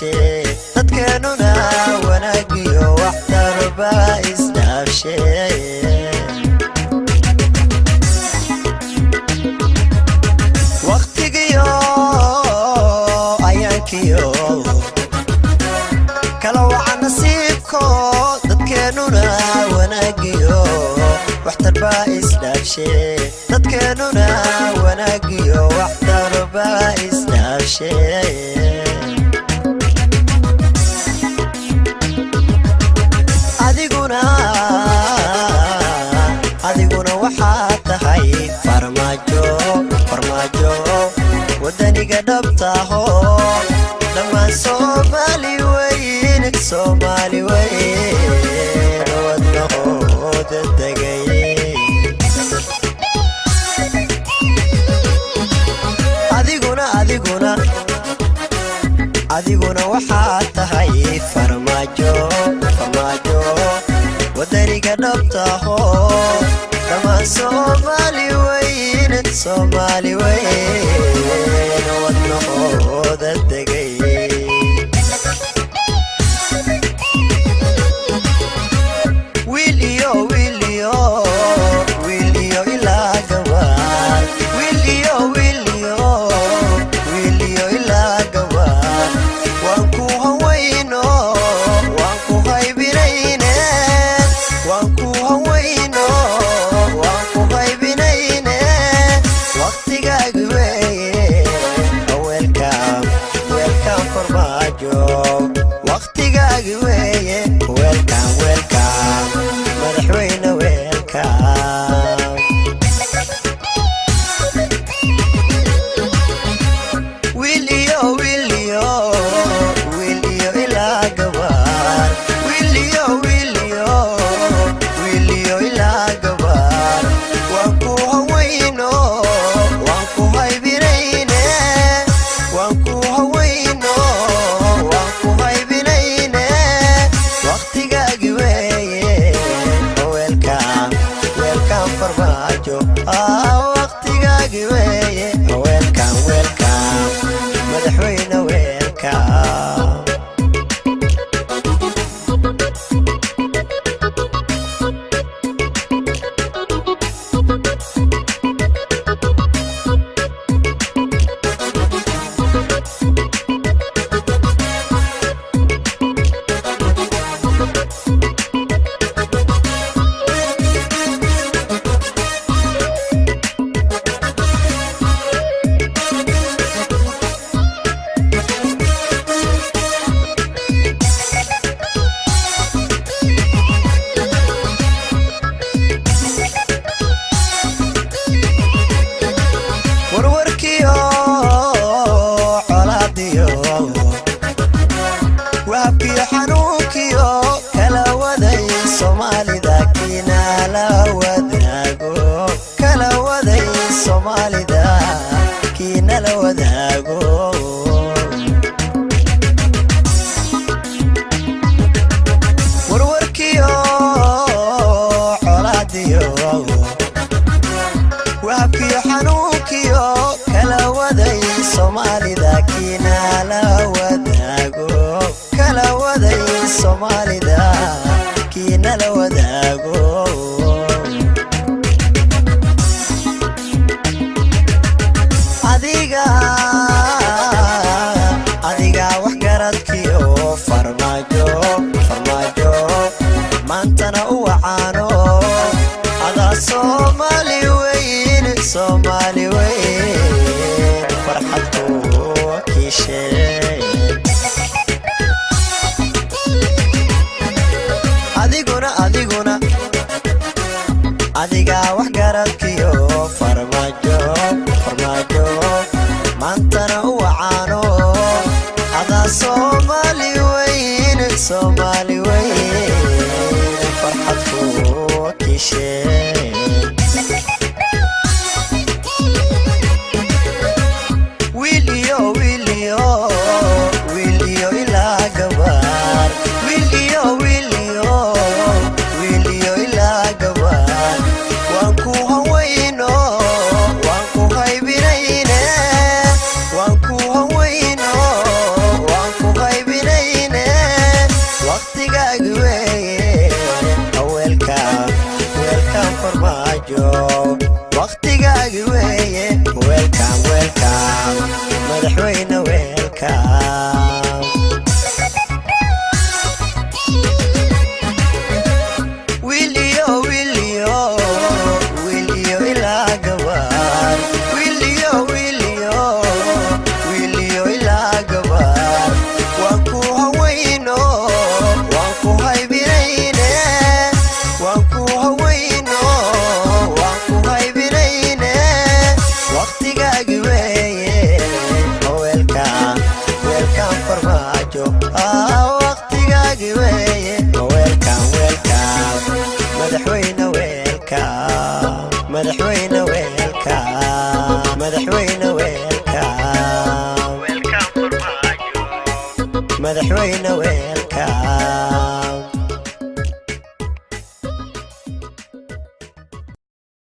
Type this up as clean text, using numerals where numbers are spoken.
isdhaafshee dadkeenuna wanaagiyo waxtarba isdhaafshee waqtigiyo ayaankiyo kala waca nasiibko dadkeenuna wanaagiyo waxtarba isdhaafshee dadkeenuna wanaagiyo waxtarba isdhaafshee adiguna waxaa tahay farmaajo wadaniga dhabtaho dhammaan Soomaali weyn wadnahooda degay adiguna waxaa tahay farmaajo wadaniga dhabtaho dhammaan Soomaali weyn wadnahooda degay wiil iyo ilaa gabar wiil iyo ilaa gabar waan ku hawayno waan ku haybinayne waan ku hawayno waan ku haybinayne waqtigaagi weeye welcome farmaajo waqtigaagi weeye welcome madaxweyne welcome wiil iyo ilaa gabar wiil iyo ilaa gabar waan ku hawayno waan ku haybinayne waan ku hawayno waan ku haybinayne waqtigaagi weeye welcome farmaajo waqtigaagi weeye welcome madaxweyne welcome waabkiyo xanuunkiyo kala waday Soomaalida kiinala wadaago warwarkiyo colaadiyo waabkiyo xanuunkiyo kala waday Soomaalida kiinala wadaago Soomaalida kiinala wadaago adiga wax garadkiyo farmaajo maantana u wacaano adaa Soomaali weyn farxad ku kiishee adiga wax garadkiyo farmaajo maantana u wacaano adaa Soomaali weyn farxad ku kiishee wiil iyo ilaa gabar wiil iyo ilaa gabar waan ku hawayno waan ku haybinayne waan ku hawayno waan ku haybinayne فرح وين